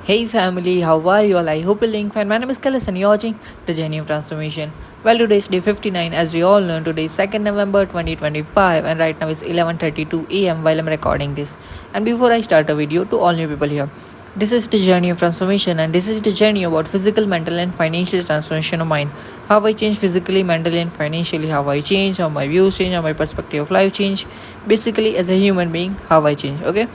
Hey family, how are you all? I hope you're doing fine. My name is Kailas and you're watching The Journey of Transformation. Well, today is day 59. As we all know, today is 2nd November 2025 and right now it's 11:32 a.m. while I'm recording this. And before I start the video, to all new people here, this is The Journey of Transformation and this is the journey about physical, mental and financial transformation of mind. How I change physically, mentally and financially, how I change, how my views change, how my perspective of life change. Basically, as a human being, how I change, okay?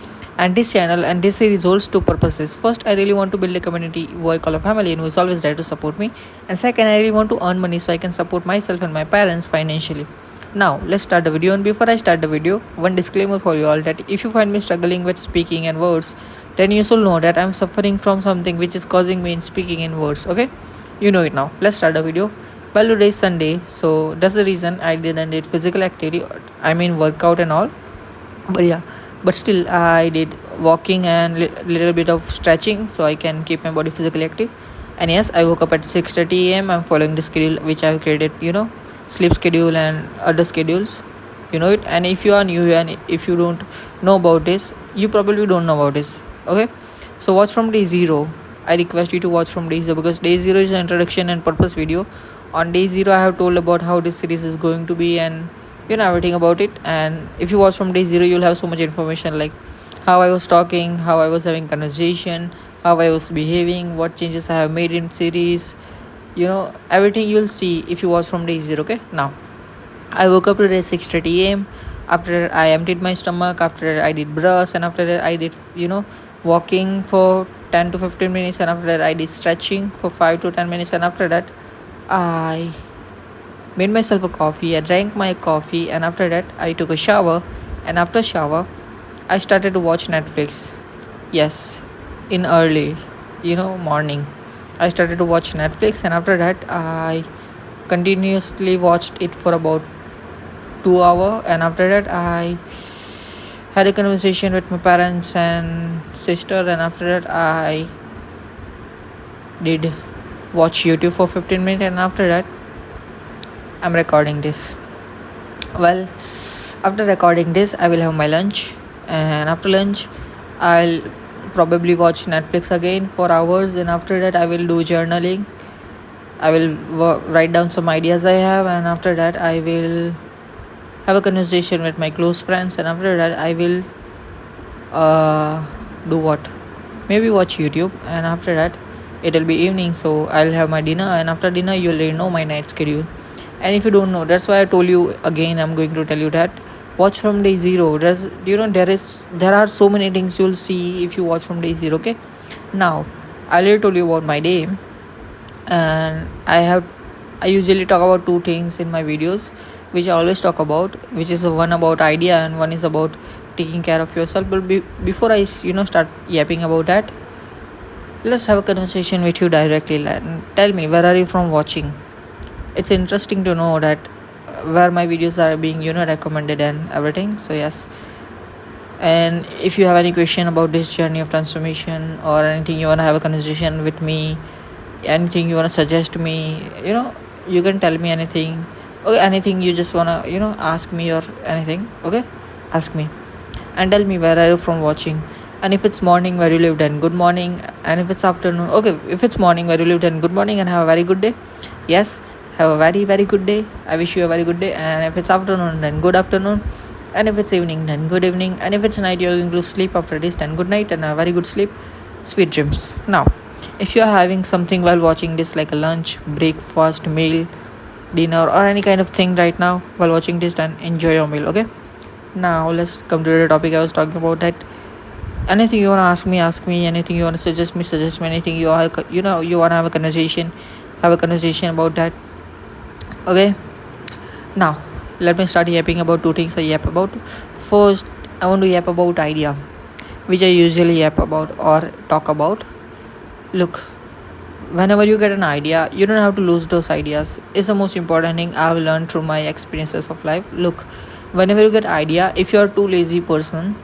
And this channel and this series holds two purposes. First, I really want to build a community who I call a family and who is always there to support me. And second, I really want to earn money so I can support myself and my parents financially. Now, let's start the video. And before I start the video, one disclaimer for you all that if you find me struggling with speaking and words, then you should know that I'm suffering from something which is causing me in speaking in words. Okay, you know it now. Let's start the video. Well, today is Sunday, so that's the reason I did physical activity. I mean workout and all. But yeah, but still I did walking and little bit of stretching so I can keep my body physically active. And yes, I woke up at 6:30 a.m. I'm following the schedule which I've created, sleep schedule and other schedules, you know it. And if you are new and if you don't know about this, you probably don't know about this. Okay, so watch from day 0. I request you to watch from day 0 because day 0 is an introduction and purpose video. On day 0 I have told about how this series is going to be and everything about it. And if you watch from day 0, you'll have so much information like how I was talking, how I was having conversation, how I was behaving, what changes I have made in series, everything you'll see if you watch from day 0. Okay, now I woke up today 6:30 a.m. After I emptied my stomach, after I did brush, and after that I did walking for 10 to 15 minutes, and after that I did stretching for 5 to 10 minutes, and after that I made myself a coffee. I drank my coffee, and after that I took a shower, and after shower I started to watch Netflix. Yes, in early morning I started to watch Netflix, and after that I continuously watched it for about 2 hours, and after that I had a conversation with my parents and sister, and after that I did watch YouTube for 15 minutes, and after that I'm recording this. Well, after recording this, I will have my lunch, and after lunch, I'll probably watch Netflix again for hours, and after that, I will do journaling. I will write down some ideas I have, and after that, I will have a conversation with my close friends, and after that, I will do what? Maybe watch YouTube, and after that, it'll be evening, so I'll have my dinner, and after dinner, you'll already know my night schedule. And if you don't know, that's why I told you again, I'm going to tell you that watch from day 0. There are so many things you'll see if you watch from day 0. Okay, now I already told you about my day, and I usually talk about two things in my videos which I always talk about, which is one about idea and one is about taking care of yourself. But before I start yapping about that, let's have a conversation with you directly. Tell me, where are you from watching? It's interesting to know that where my videos are being recommended and everything. So yes, and if you have any question about this journey of transformation or anything you want to have a conversation with me, anything you want to suggest me, you can tell me anything. Okay, anything you just want to ask me or anything. Okay, ask me and tell me where are you from watching. And if it's morning where you live, then good morning. And if it's afternoon, okay, if it's morning where you live, then good morning and have a very good day. Yes, have a very very good day. I wish you a very good day. And if it's afternoon, then good afternoon. And if it's evening, then good evening. And if it's night, you're going to sleep after this, then good night and a very good sleep. Sweet dreams. Now, if you're having something while watching this, like a lunch, breakfast, meal, dinner or any kind of thing right now while watching this, then enjoy your meal. Okay, now let's come to the topic I was talking about. That anything you want to ask me, anything you want to suggest me, anything you want to have a conversation about that. Okay, now let me start yapping about two things I yap about. First, I want to yap about idea, which I usually yap about or talk about. Look, whenever you get an idea, you don't have to lose those ideas. It's the most important thing I've learned through my experiences of life. Look, whenever you get idea, if you're too lazy person,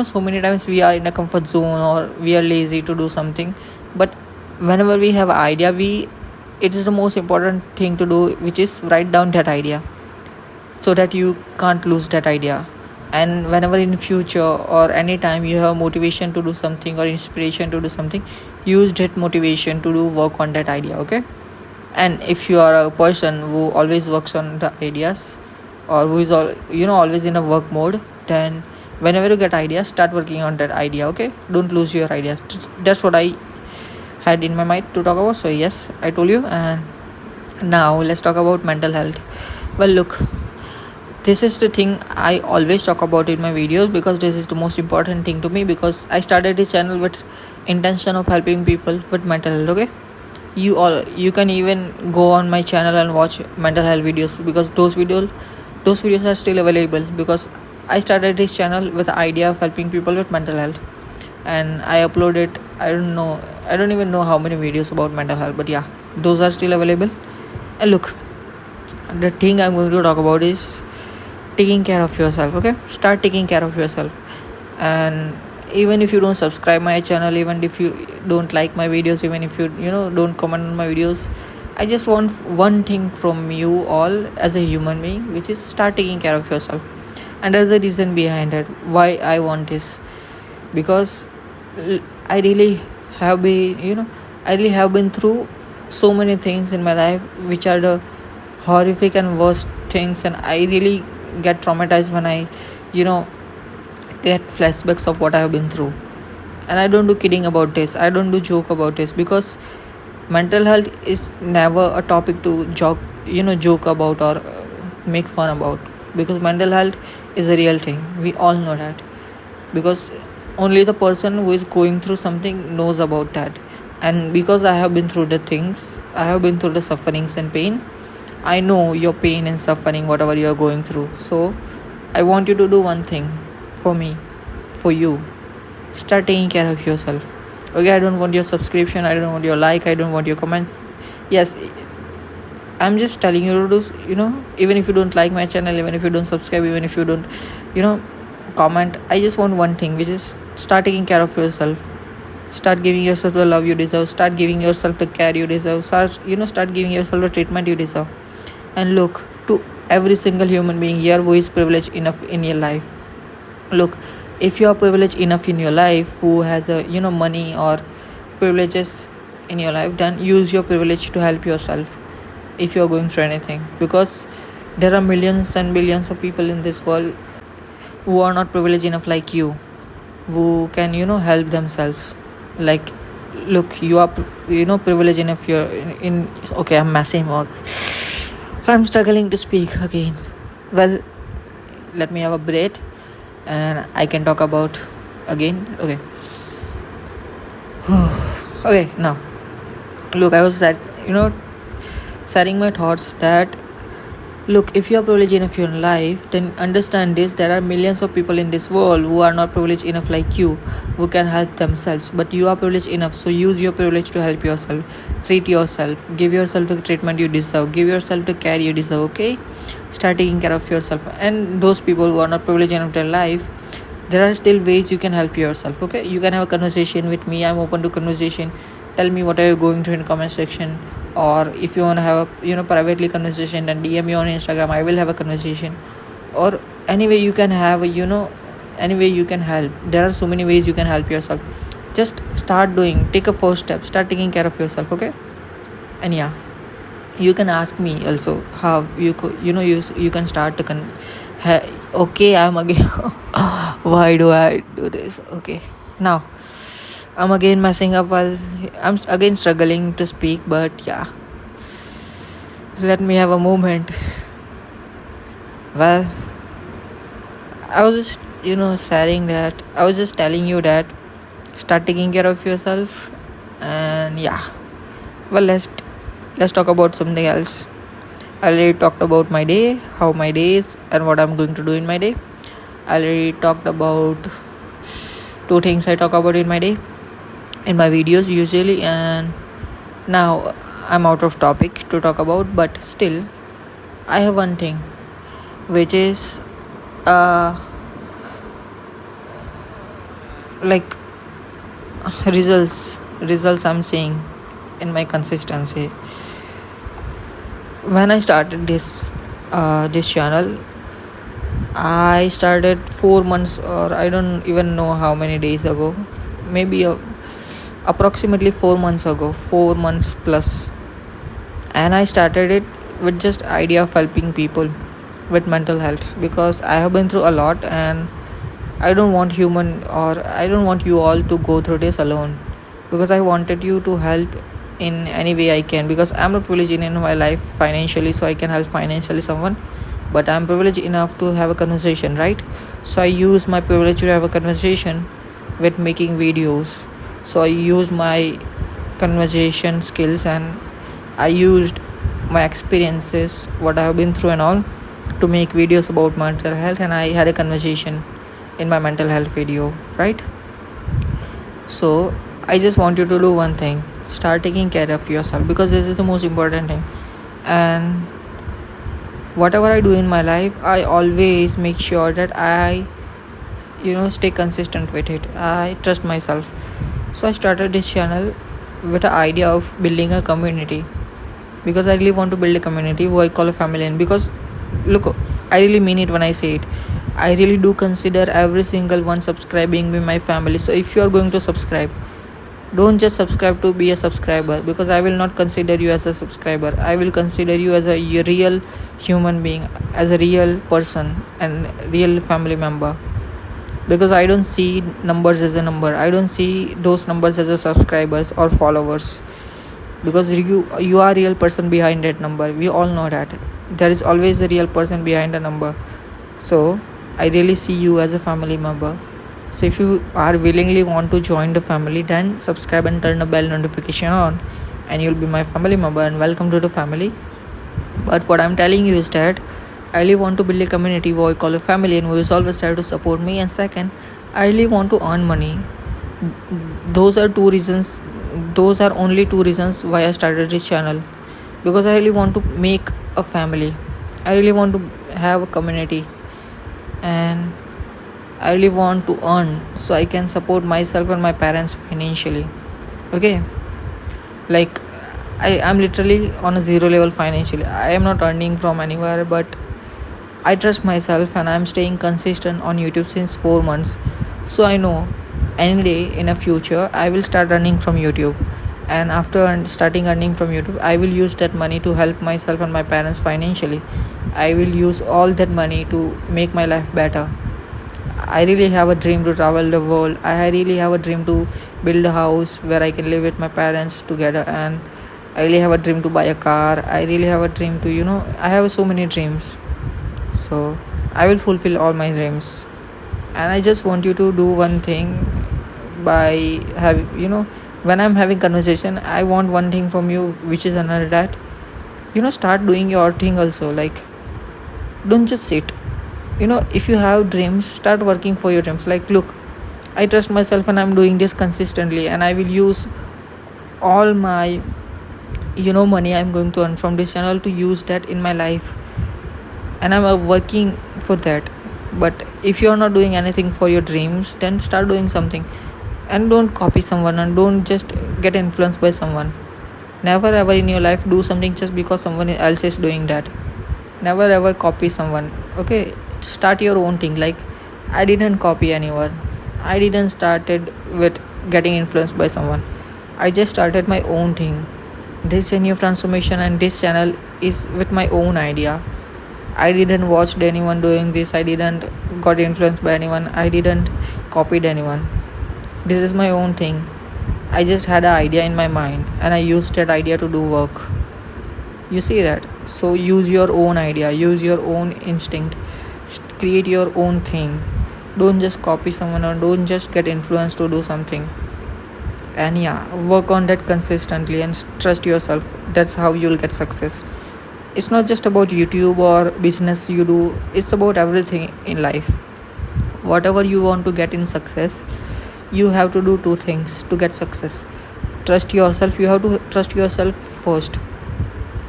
so many times we are in a comfort zone or we are lazy to do something, but whenever we have an idea, it is the most important thing to do, which is write down that idea so that you can't lose that idea. and whenever in future or anytime you have motivation to do something or inspiration to do something, use that motivation to do work on that idea. Okay. And if you are a person who always works on the ideas, or who is all always in a work mode, then whenever you get ideas, start working on that idea. Okay, don't lose your ideas. That's what I had in my mind to talk about. So yes, I told you. And now let's talk about mental health. Well, look, this is the thing I always talk about in my videos, because this is the most important thing to me, because I started this channel with intention of helping people with mental health. Okay, you can even go on my channel and watch mental health videos, because those videos are still available, because I started this channel with the idea of helping people with mental health, and I uploaded, I don't even know how many videos about mental health, but yeah, those are still available. And look, the thing I'm going to talk about is taking care of yourself. Okay, start taking care of yourself. And even if you don't subscribe my channel, even if you don't like my videos, even if you don't comment on my videos, I just want one thing from you all as a human being, which is start taking care of yourself. And there's a reason behind it why I want this, because I really have been through so many things in my life which are the horrific and worst things, and I really get traumatized when I you know get flashbacks of what I have been through. And I don't do kidding about this, I don't do joke about this, because mental health is never a topic to joke about or make fun about, because mental health is a real thing. We all know that, because only the person who is going through something knows about that. And because I have been through the things, I have been through the sufferings and pain, I know your pain and suffering, whatever you are going through. So I want you to do one thing for me, for you. Start taking care of yourself. Okay, I don't want your subscription, I don't want your like, I don't want your comment. Yes, I'm just telling you to do, even if you don't like my channel, even if you don't subscribe, even if you don't, comment, I just want one thing, which is start taking care of yourself. Start giving yourself the love you deserve. Start giving yourself the care you deserve. Start giving yourself the treatment you deserve. And look, to every single human being here who is privileged enough in your life. Look, if you are privileged enough in your life, who has a money or privileges in your life, then use your privilege to help yourself if you are going through anything, because there are millions and billions of people in this world who are not privileged enough like you, who can help themselves. Like, look, you are privileged enough. You're in okay, I'm messing up, I'm struggling to speak again. Well, let me have a breath and I can talk about again. Okay. Okay, now look, I was setting my thoughts that, look, if you are privileged enough in your life, then understand this: there are millions of people in this world who are not privileged enough like you, who can help themselves. But you are privileged enough, so use your privilege to help yourself. Treat yourself, give yourself the treatment you deserve, give yourself the care you deserve. Okay, start taking care of yourself. And those people who are not privileged enough in life, there are still ways you can help yourself. Okay, you can have a conversation with me, I'm open to conversation. Tell me what are you going through in the comment section, or if you want to have a privately conversation, then DM me on Instagram, I will have a conversation. Or any way you can have any way you can help. There are so many ways you can help yourself. Just start doing, take a first step, start taking care of yourself. Okay. And yeah, you can ask me also how you could you can start to okay, I'm again why do I do this? Okay, now I'm again messing up while I'm again struggling to speak, but yeah, let me have a moment. Well, I was just saying that, I was just telling you that start taking care of yourself. And yeah, well, let's talk about something else. I already talked about my day, how my day is, and what I'm going to do in my day. I already talked about two things I talk about in my day, in my videos usually. And now I'm out of topic to talk about, but still I have one thing, which is like results I'm seeing in my consistency. When I started this channel, I started 4 months, or I don't even know how many days ago, maybe approximately 4 months ago, 4 months plus. And I started it with just idea of helping people with mental health, because I have been through a lot, and I don't want you all to go through this alone, because I wanted you to help in any way I can, because I'm not privileged in my life financially, so I can help financially someone, but I'm privileged enough to have a conversation, right? So I use my privilege to have a conversation with making videos. So I used my conversation skills, and I used my experiences, what I have been through and all, to make videos about mental health, and I had a conversation in my mental health video, right? So I just want you to do one thing: start taking care of yourself, because this is the most important thing. And whatever I do in my life, I always make sure that I stay consistent with it. I trust myself. So I started this channel with the idea of building a community, because I really want to build a community who I call a family. And because, look, I really mean it when I say it. I really do consider every single one subscribing with my family. So if you are going to subscribe, don't just subscribe to be a subscriber, because I will not consider you as a subscriber. I will consider you as a real human being, as a real person and real family member, because I don't see numbers as a number. I don't see those numbers as a subscribers or followers, because you are a real person behind that number. We all know that there is always a real person behind a number. So I really see you as a family member. So if you are willingly want to join the family, then subscribe and turn the bell notification on, and you'll be my family member, and welcome to the family. But what I'm telling you is that I really want to build a community who I call a family, and who is always try to support me. And second, I really want to earn money. Those are two reasons. Those are only two reasons why I started this channel, because I really want to make a family. I really want to have a community, and I really want to earn so I can support myself and my parents financially. Okay, like I'm literally on a zero level financially. I am not earning from anywhere, but I trust myself, and I'm staying consistent on YouTube since 4 months. So I know any day in the future I will start earning from YouTube, and after starting earning from YouTube, I will use that money to help myself and my parents financially. I will use all that money to make my life better. I really have a dream to travel the world. I really have a dream to build a house where I can live with my parents together, and I really have a dream to buy a car. I really have a dream to, I have so many dreams. So I will fulfill all my dreams. And I just want you to do one thing by having, when I'm having conversation, I want one thing from you, which is another that, start doing your thing also. Like, don't just sit. If you have dreams, start working for your dreams. Like, look, I trust myself, and I'm doing this consistently, and I will use all my money I'm going to earn from this channel to use that in my life, and I'm working for that. But if you're not doing anything for your dreams, then start doing something, and don't copy someone, and don't just get influenced by someone. Never ever in your life do something just because someone else is doing that. Never ever copy someone. Okay, start your own thing. Like, I didn't copy anyone. I didn't started with getting influenced by someone. I just started my own thing. This journey of transformation and this channel is with my own idea. I didn't watch anyone doing this. I didn't got influenced by anyone. I didn't copied anyone. This is my own thing. I just had an idea in my mind, and I used that idea to do work. You see that? So use your own idea, use your own instinct, create your own thing. Don't just copy someone, or don't just get influenced to do something. And yeah, work on that consistently, and trust yourself. That's how you'll get success. It's not just about YouTube or business you do, it's about everything in life. Whatever you want to get in success, you have to do two things to get success. Trust yourself. You have to trust yourself first.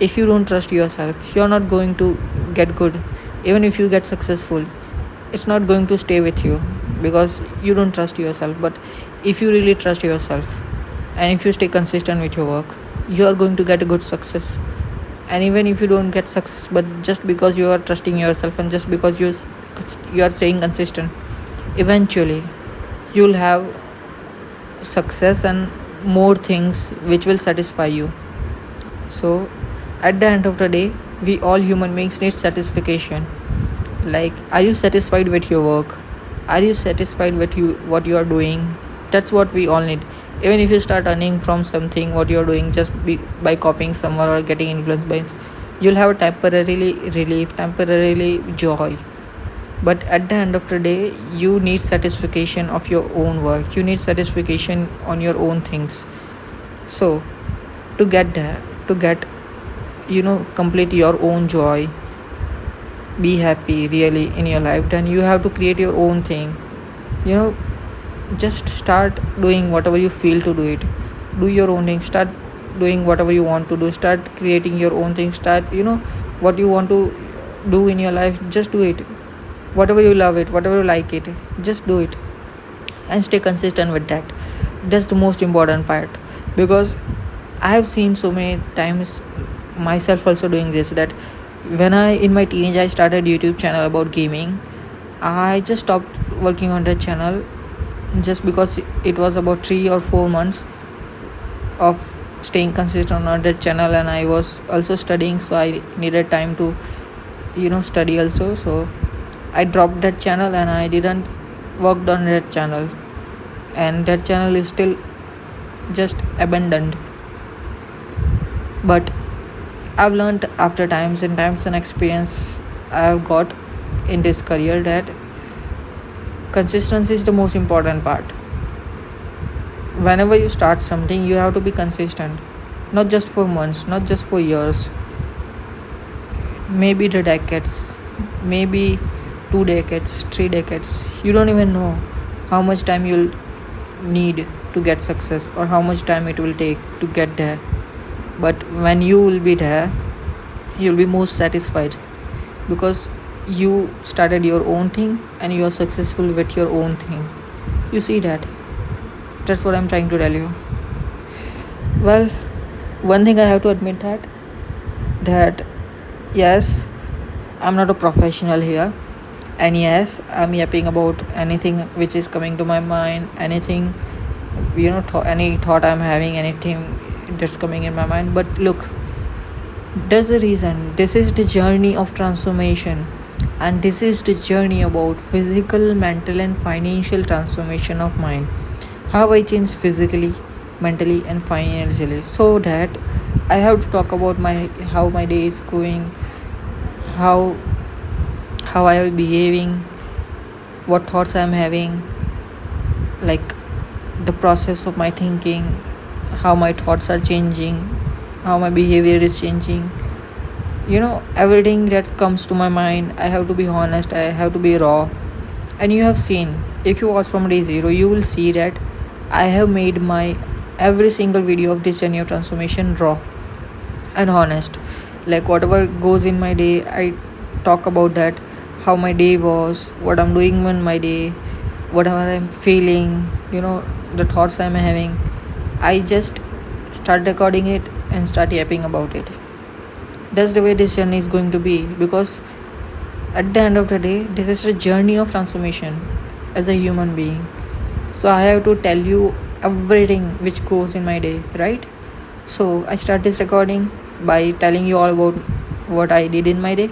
If you don't trust yourself, you're not going to get good. Even if you get successful, it's not going to stay with you, because you don't trust yourself. But if you really trust yourself, and if you stay consistent with your work, you are going to get a good success. And even if you don't get success, but just because you are trusting yourself, and just because you are staying consistent, eventually you'll have success and more things which will satisfy you. So at the end of the day, we all human beings need satisfaction. Like, are you satisfied with your work? Are you satisfied with what you are doing? That's what we all need. Even if you start earning from something what you're doing just by copying someone or getting influenced by it, you'll have temporarily relief, temporarily joy. But at the end of the day, you need satisfaction of your own work. You need satisfaction on your own things. So to get there, to get complete your own joy, be happy really in your life, then you have to create your own thing. you know just start doing whatever you feel to do it. Do your own thing, start doing whatever you want to do, start creating your own thing, start what you want to do in your life, just do it. Whatever you love it, whatever you like it, just do it and stay consistent with that. That's the most important part, because I have seen so many times myself also doing this, that when I in my teenage I started YouTube channel about gaming. I just stopped working on that channel just because it was about 3 or 4 months of staying consistent on that channel, and I was also studying, so I needed time to study also. So I dropped that channel and I didn't worked on that channel, and that channel is still just abandoned. But I've learned after times and experience I've got in this career that consistency is the most important part. Whenever you start something, you have to be consistent, not just for months, not just for years, maybe the decades, maybe 2 decades, 3 decades. You don't even know how much time you'll need to get success or how much time it will take to get there. But when you will be there, you'll be most satisfied, because you started your own thing and you are successful with your own thing. You see that? That's what I'm trying to tell you. Well, one thing I have to admit that yes, I'm not a professional here, and yes, I'm yapping about anything which is coming to my mind, anything any thought I'm having, anything that's coming in my mind. But look, there's a reason. This is the journey of transformation, and this is the journey about physical, mental and financial transformation of mind. How I change physically, mentally and financially, so that I have to talk about how my day is going, how I am behaving, what thoughts I am having, like the process of my thinking, how my thoughts are changing, how my behavior is changing. Everything that comes to my mind, I have to be honest, I have to be raw. And you have seen, if you watch from day zero, you will see that I have made my every single video of this journey of transformation raw and honest. Like whatever goes in my day, I talk about that, how my day was, what I'm doing in my day, whatever I'm feeling, the thoughts I'm having. I just start recording it and start yapping about it. That's the way this journey is going to be, because at the end of the day, this is a journey of transformation as a human being. So I have to tell you everything which goes in my day, right? So I start this recording by telling you all about what I did in my day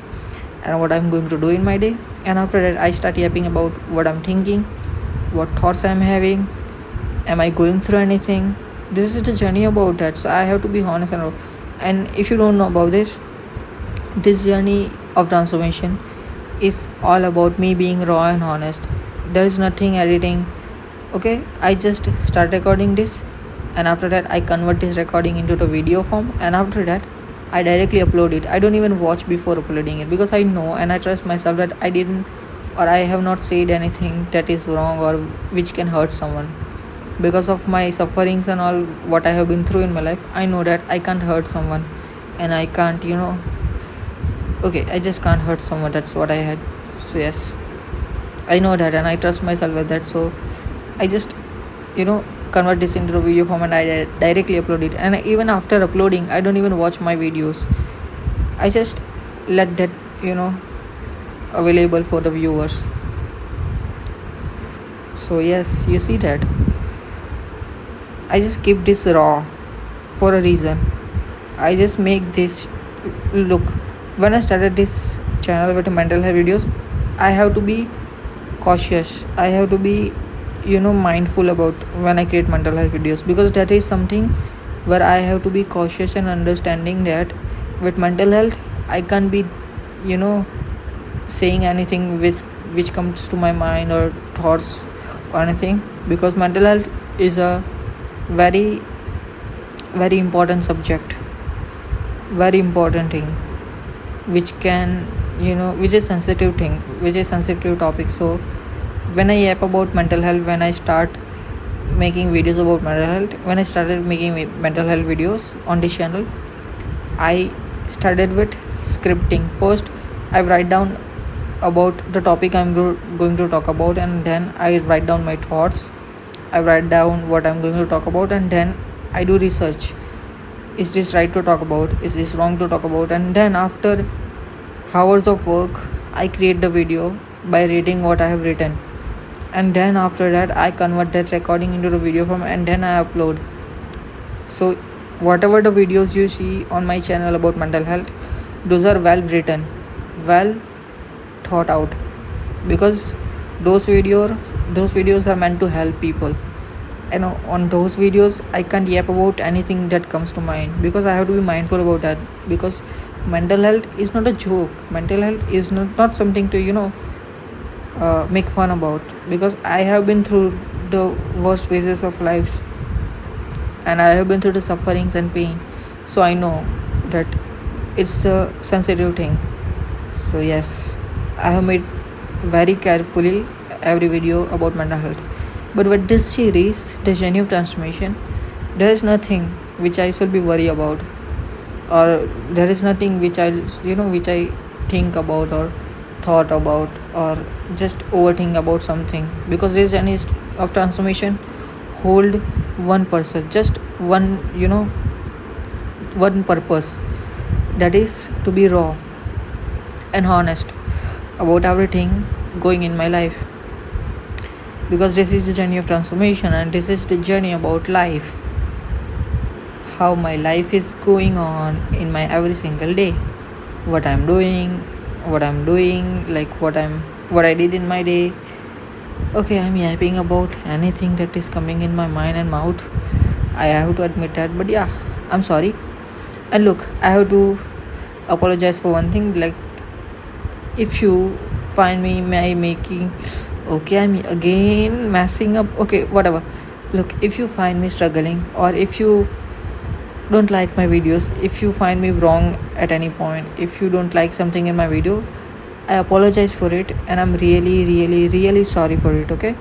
and what I'm going to do in my day. And after that, I start yapping about what I'm thinking, what thoughts I'm having, am I going through anything. This is the journey about that. So I have to be honest and if you don't know about this journey of transformation is all about me being raw and honest. There is nothing editing. Okay, I just start recording this, and after that I convert this recording into the video form, and after that I directly upload it. I don't even watch before uploading it, because I know and I trust myself that I didn't or I have not said anything that is wrong or which can hurt someone. Because of my sufferings and all what I have been through in my life, I know that I can't hurt someone, and I can't I just can't hurt someone. That's what I had. So yes, I know that and I trust myself with that. So I just convert this into a video form and I directly upload it. And even after uploading, I don't even watch my videos. I just let that available for the viewers. So yes, you see that I just keep this raw for a reason. I just make this look. When I started this channel with mental health videos, I have to be cautious. I have to be, mindful about when I create mental health videos, because that is something where I have to be cautious and understanding that with mental health I can't be, you know, saying anything which comes to my mind or thoughts or anything, because mental health is a very very important subject, very important thing, which can, which is sensitive thing, which is sensitive topic. So when I yap about mental health, when I start making videos about mental health, when I started making mental health videos on this channel, I started with scripting. First I write down about the topic I'm going to talk about, and then I write down my thoughts. I write down what I'm going to talk about, and then I do research. Is this right to talk about? Is this wrong to talk about? And then after hours of work, I create the video by reading what I have written. And then after that, I convert that recording into the video form, and then I upload. So whatever the videos you see on my channel about mental health, those are well written, well thought out, because those videos are meant to help people. And on those videos I can't yap about anything that comes to mind, because I have to be mindful about that, because mental health is not a joke. Mental health is not something to make fun about, because I have been through the worst phases of lives, and I have been through the sufferings and pain. So I know that it's a sensitive thing. So yes, I have made very carefully every video about mental health. But with this series, the journey of transformation, there is nothing which I should be worried about, or there is nothing which I think about or thought about, or just overthink about something, because this journey of transformation hold one person, just one purpose, that is to be raw and honest about everything going in my life, because this is the journey of transformation, and this is the journey about life, how my life is going on in my every single day, what I'm doing, like what I did in my day. Okay, I'm yapping about anything that is coming in my mind and mouth, I have to admit that, but yeah, I'm sorry. And look, I have to apologize for one thing, like if you find me making, okay, I'm again messing up, okay, whatever. Look, if you find me struggling, or if you don't like my videos, if you find me wrong at any point, if you don't like something in my video, I apologize for it, and I'm really really really sorry for it. Okay,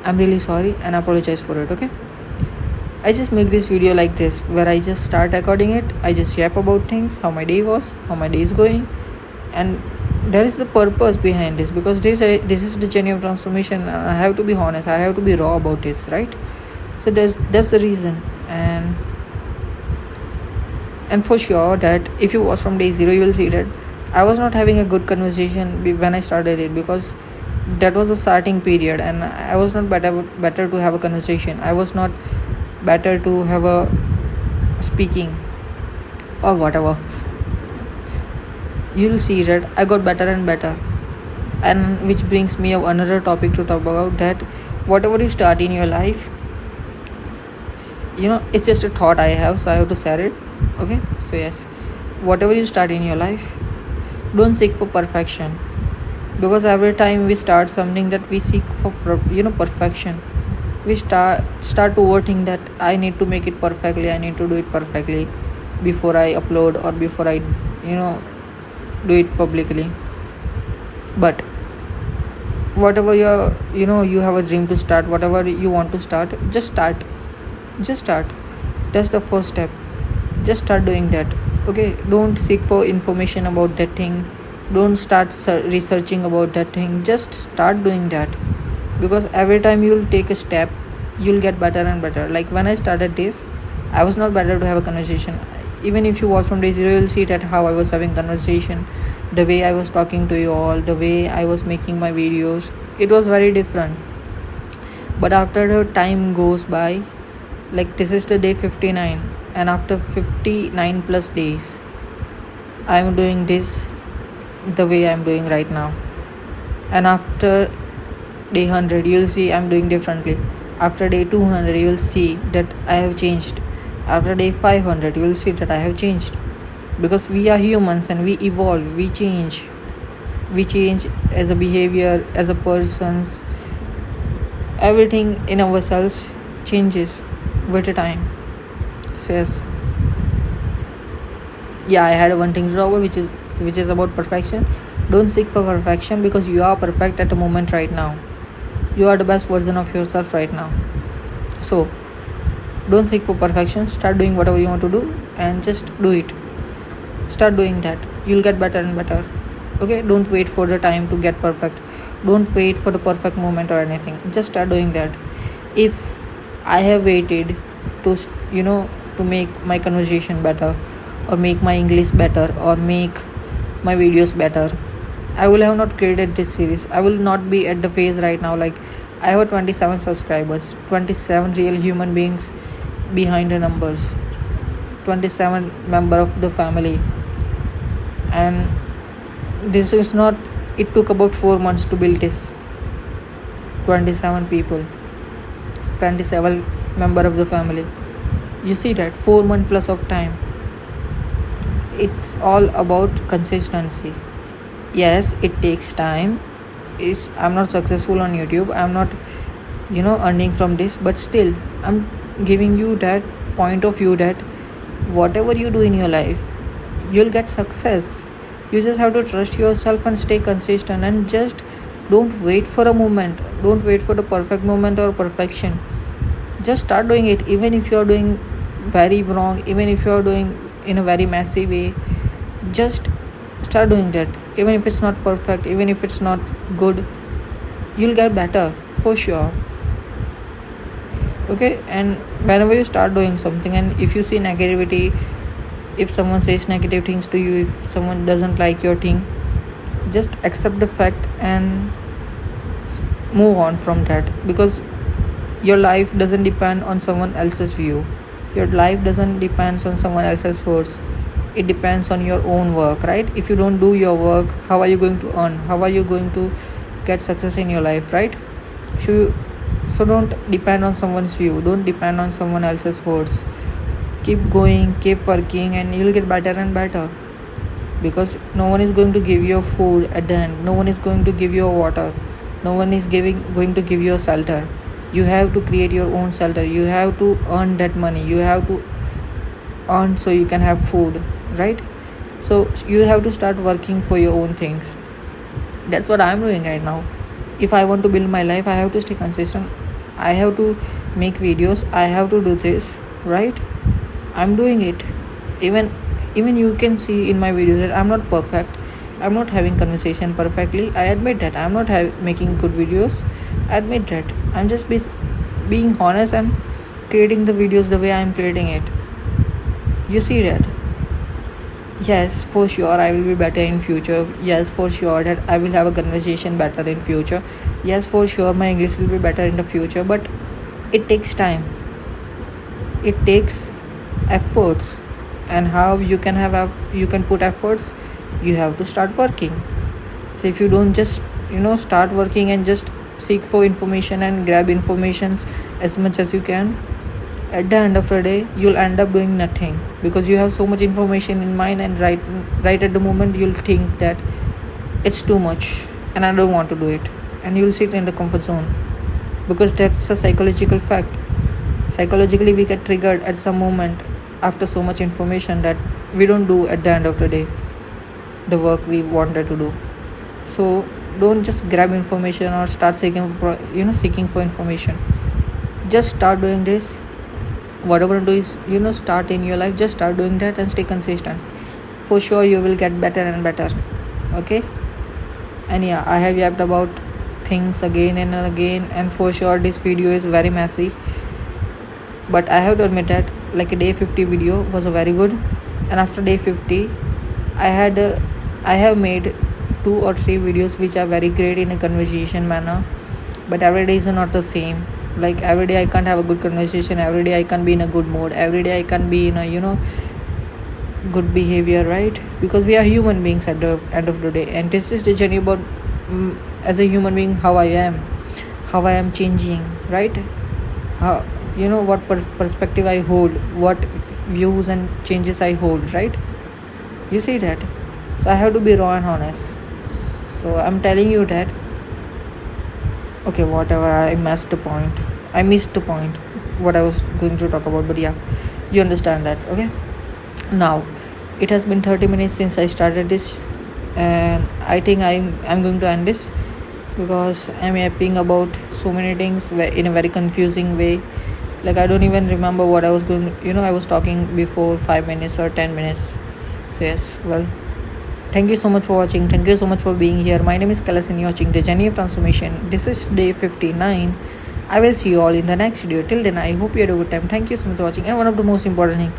I'm really sorry and apologize for it. Okay, I just make this video like this, where I just start recording it, I just yap about things, how my day was, how my day is going, and there is the purpose behind this, because this is the journey of transformation, and I have to be honest, I have to be raw about this, right? So that's the reason. And for sure that if you watch from day zero, you will see that I was not having a good conversation when I started it, because that was a starting period, and I was not better to have a conversation, I was not better to have a speaking or whatever. You'll see that I got better and better, and which brings me another topic to talk about, that whatever you start in your life, it's just a thought I have, so I have to share it. Okay, so yes, whatever you start in your life, don't seek for perfection, because every time we start something that we seek for perfection, we start to overthink that I need to make it perfectly, I need to do it perfectly before I upload, or before I do it publicly. But whatever you have a dream to start, whatever you want to start, just start. That's the first step. Just start doing that. Okay, don't seek for information about that thing, don't start researching about that thing, just start doing that, because every time you'll take a step, you'll get better and better. Like when I started this, I was not better to have a conversation. Even if you watch from day zero, you'll see that how I was having conversation the way I was talking to you all, the way I was making my videos, it was very different. But after the time goes by, like this is the day 59, and after 59 plus days, I'm doing this the way I'm doing right now. And after day 100, you'll see I'm doing differently. After day 200, you'll see that I have changed. After day 500, you'll see that I have changed. Because we are humans and we evolve, we change. We change as a behavior, as a person's. Everything in ourselves changes with the time. So yes, yeah, I had one thing to talk about, which is about perfection. Don't seek for perfection because you are perfect at the moment right now. You are the best version of yourself right now. So don't seek for perfection. Start doing whatever you want to do and just do it. Start doing that. You'll get better and better. Okay, don't wait for the time to get perfect. Don't wait for the perfect moment or anything. Just start doing that. If I have waited to to make my conversation better, or make my English better, or make my videos better, I will have not created this series. I will not be at the phase right now. Like, I have 27 subscribers, 27 real human beings behind the numbers, 27 member of the family. And this is not, it took about 4 months to build this. 27 people, 27 member of the family. You see that 4 month plus of time. It's all about consistency. Yes, it takes time. I'm not successful on YouTube. I'm not earning from this, but still I'm giving you that point of view that whatever you do in your life, you'll get success. You just have to trust yourself and stay consistent, and just don't wait for a moment. Don't wait for the perfect moment or perfection. Just start doing it, even if you're doing very wrong, even if you're doing in a very messy way. Just start doing that. Even if it's not perfect, even if it's not good, you'll get better for sure. Okay, and whenever you start doing something, and if you see negativity, if someone says negative things to you, if someone doesn't like your thing, just accept the fact and move on from that. Because your life doesn't depend on someone else's view. Your life doesn't depend on someone else's words. It depends on your own work, right? If you don't do your work, how are you going to earn? How are you going to get success in your life, right? So don't depend on someone's view. Don't depend on someone else's words. Keep going, keep working, and you'll get better and better. Because no one is going to give you food at the end. No one is going to give you water. No one is going to give you a shelter. You have to create your own shelter. You have to earn that money. You have to earn so you can have food, right? So you have to start working for your own things. That's what I'm doing right now. If I want to build my life, I have to stay consistent. I have to make videos. I have to do this, right? I'm doing it. Even you can see in my videos that I'm not perfect. I'm not having conversation perfectly. I admit that. I'm not making good videos. I admit that. I'm just being honest and creating the videos the way I'm creating it. You see that? Yes, for sure I will be better in future. Yes, for sure that I will have a conversation better in future. Yes, for sure my English will be better in the future. But it takes time. It takes efforts. And how you can put efforts? You have to start working. So if you don't just start working and just seek for information and grab information as much as you can, at the end of the day you'll end up doing nothing. Because you have so much information in mind, and right at the moment you'll think that it's too much and I don't want to do it, and you'll sit in the comfort zone. Because that's a psychological fact. Psychologically we get triggered at some moment after so much information that we don't do at the end of the day the work we wanted to do. So don't just grab information or start seeking for information. Just start doing this. Whatever do is start in your life, just start doing that and stay consistent. For sure you will get better and better. Okay. And yeah, I have yapped about things again and again, and for sure this video is very messy, but I have to admit that like a day 50 video was a very good. And after day 50 I I have made 2 or 3 videos which are very great in a conversation manner, but every day is not the same. Like every day I can't have a good conversation, every day I can't be in a good mood, every day I can't be in a good behavior, right? Because we are human beings at the end of the day, and this is the journey about as a human being, how I am changing, right? How, what perspective I hold, what views and changes I hold, right? You see that? So I have to be raw and honest. So I'm telling you that, okay, whatever, I missed the point what I was going to talk about, but yeah, you understand that. Okay, now it has been 30 minutes since I started this, and I think I'm going to end this because I'm yapping about so many things in a very confusing way. Like I don't even remember what I was I was talking before 5 minutes or 10 minutes. So yes, well, thank you so much for watching. Thank you so much for being here. My name is Kailas and you're watching the Journey of Transformation. This is day 59. I will see you all in the next video. Till then, I hope you had a good time. Thank you so much for watching. And one of the most important thing,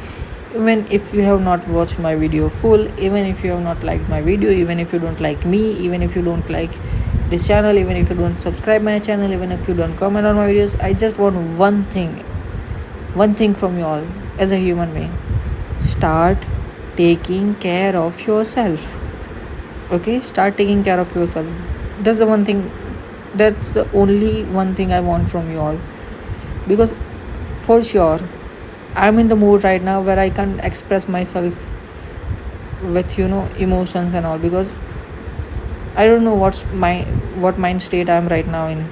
even if you have not watched my video full, even if you have not liked my video, even if you don't like me, even if you don't like this channel, even if you don't subscribe my channel, even if you don't comment on my videos, I just want one thing from you all as a human being. Start taking care of yourself. Okay, start taking care of yourself. That's the only one thing I want from you all, because for sure I'm in the mood right now where I can't express myself with emotions and all, because I don't know what mind state I'm right now in.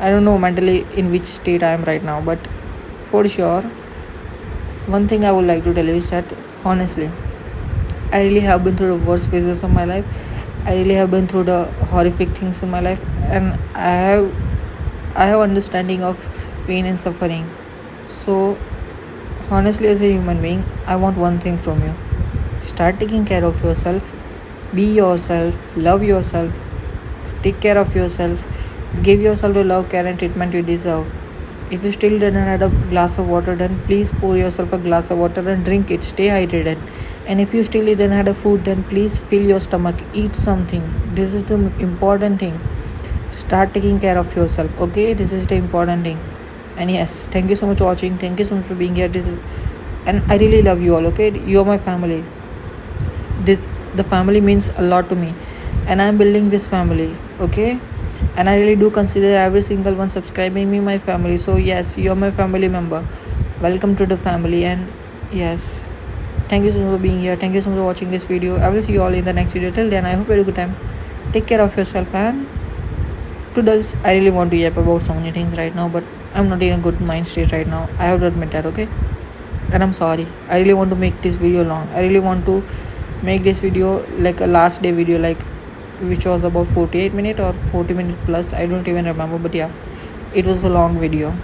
I don't know mentally in which state I am right now, but for sure one thing I would like to tell you is that honestly, I really have been through the worst phases of my life. I really have been through the horrific things in my life, and I have understanding of pain and suffering. So honestly, as a human being, I want one thing from you. Start taking care of yourself. Be yourself. Love yourself. Take care of yourself. Give yourself the love, care and treatment you deserve. If you still didn't have a glass of water, then please pour yourself a glass of water and drink it. Stay hydrated. And if you still didn't have a food, then please fill your stomach. Eat something. This is the important thing. Start taking care of yourself. Okay, this is the important thing. And yes, thank you so much for watching. Thank you so much for being here. And I really love you all. Okay, you are my family. The family means a lot to me, and I'm building this family. Okay, and I really do consider every single one subscribing me my family. So yes, you're my family member. Welcome to the family. And yes, thank you so much for being here. Thank you so much for watching this video. I will see you all in the next video. Till then, I hope you had a good time. Take care of yourself, and toodles. I really want to yap about so many things right now, but I'm not in a good mind state right now. I have to admit that. Okay, and I'm sorry. I really want to make this video long. I really want to make this video like a last day video, like which was about 48 minutes or 40 minutes plus. I don't even remember, but yeah, it was a long video.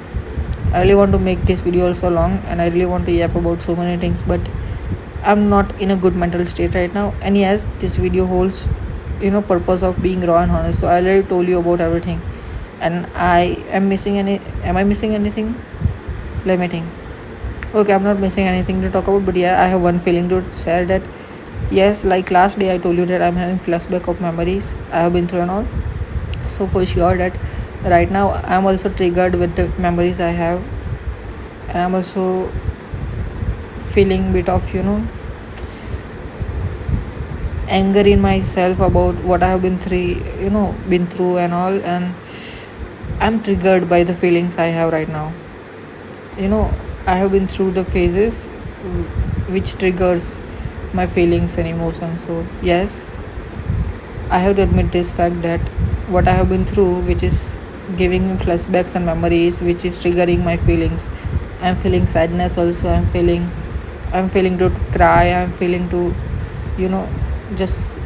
I really want to make this video also long, and I really want to yap about so many things, but I'm not in a good mental state right now. And yes, this video holds purpose of being raw and honest. So I already told you about everything, and am I missing anything? Let me think. Okay, I'm not missing anything to talk about, but yeah, I have one feeling to share that yes, like last day I told you that I'm having flashback of memories I have been through and all. So for sure that right now I'm also triggered with the memories I have, and I'm also feeling bit of anger in myself about what I have been through and all, and I'm triggered by the feelings I have right now. I have been through the phases which triggers my feelings and emotions. So yes, I have to admit this fact that what I have been through, which is giving me flashbacks and memories, which is triggering my feelings. I'm feeling sadness also. I'm feeling to cry. I'm feeling to just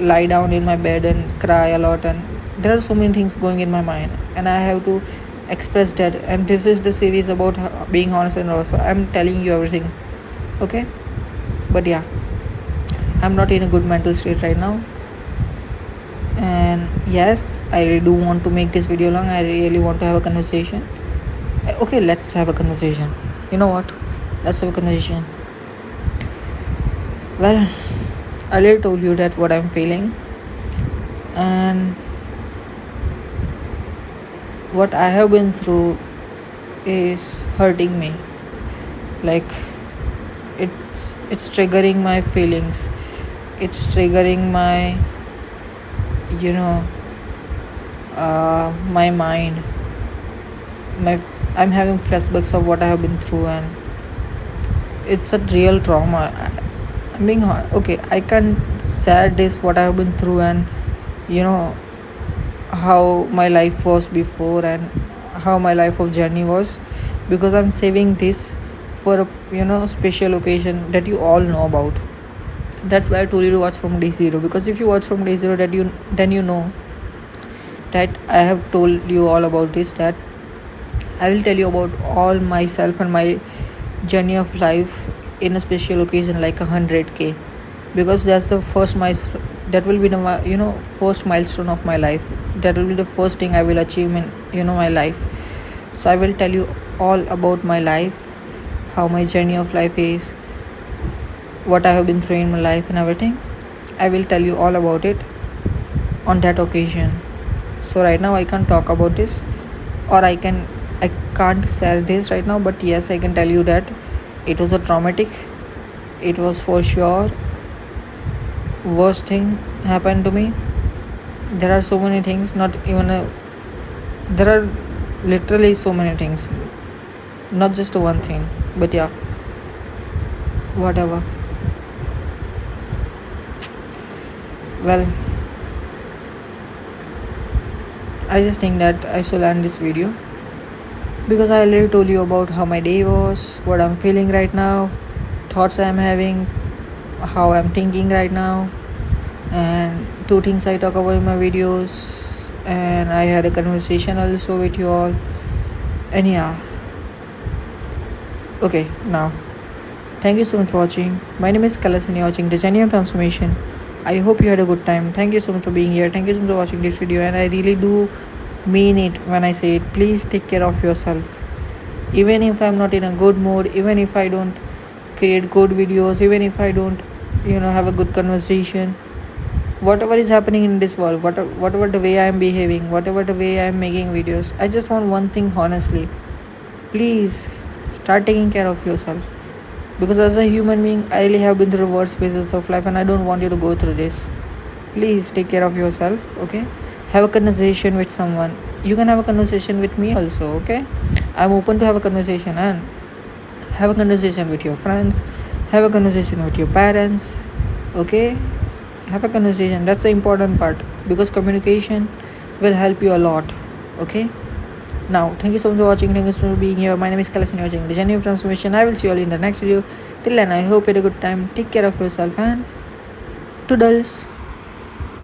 lie down in my bed and cry a lot, and there are so many things going in my mind, and I have to express that. And this is the series about being honest and raw, so I'm telling you everything. Okay, but yeah, I'm not in a good mental state right now, and yes, I really do want to make this video long. I really want to have a conversation. Okay, let's have a conversation. You know what, let's have a conversation. Well, I already told you that what I'm feeling, and what I have been through is hurting me. Like it's triggering my feelings. It's triggering my you know my mind. My I'm having flashbacks of what I have been through, and it's a real trauma. I'm being okay. I can't say this what I have been through, and you know how my life was before and how my life of journey was, because I'm saving this for a special occasion that you all know about. That's why I told you to watch from day zero, because if you watch from day zero, that you then you know that I have told you all about this, that I will tell you about all myself and my journey of life in a special occasion like 100K, because that's the first milestone. That will be the first milestone of my life. That will be the first thing I will achieve in my life. So I will tell you all about my life, how my journey of life is, what I have been through in my life and everything. I will tell you all about it on that occasion. So right now I can't talk about this, or I can't share this right now, but yes, I can tell you that it was a traumatic. It was for sure worst thing happened to me. There are so many things, not even there are literally so many things, not just one thing, but yeah, whatever. Well, I just think that I should end this video, because I already told you about how my day was, what I'm feeling right now, thoughts I'm having, how I'm thinking right now, and two things I talk about in my videos, and I had a conversation also with you all. And yeah, okay, now thank you so much for watching. My name is Kalas and you're watching The Journey of Transformation. I hope you had a good time. Thank you so much for being here. Thank you so much for watching this video, and I really do mean it when I say it. Please take care of yourself. Even if I'm not in a good mood, even if I don't create good videos, even if I don't have a good conversation, whatever is happening in this world, whatever the way I'm behaving, whatever the way I'm making videos, I just want one thing honestly. Please start taking care of yourself, because as a human being, I really have been through worst phases of life, and I don't want you to go through this. Please take care of yourself, okay? Have a conversation with someone. You can have a conversation with me also, okay? I'm open to have a conversation, and have a conversation with your friends, have a conversation with your parents, okay? Have a conversation. That's the important part, because communication will help you a lot, okay? Now, thank you so much for watching. Thank you so much for being here. My name is Kailash and you're watching The Journey of Transformation. I will see you all in the next video. Till then, I hope you had a good time. Take care of yourself, and toodles.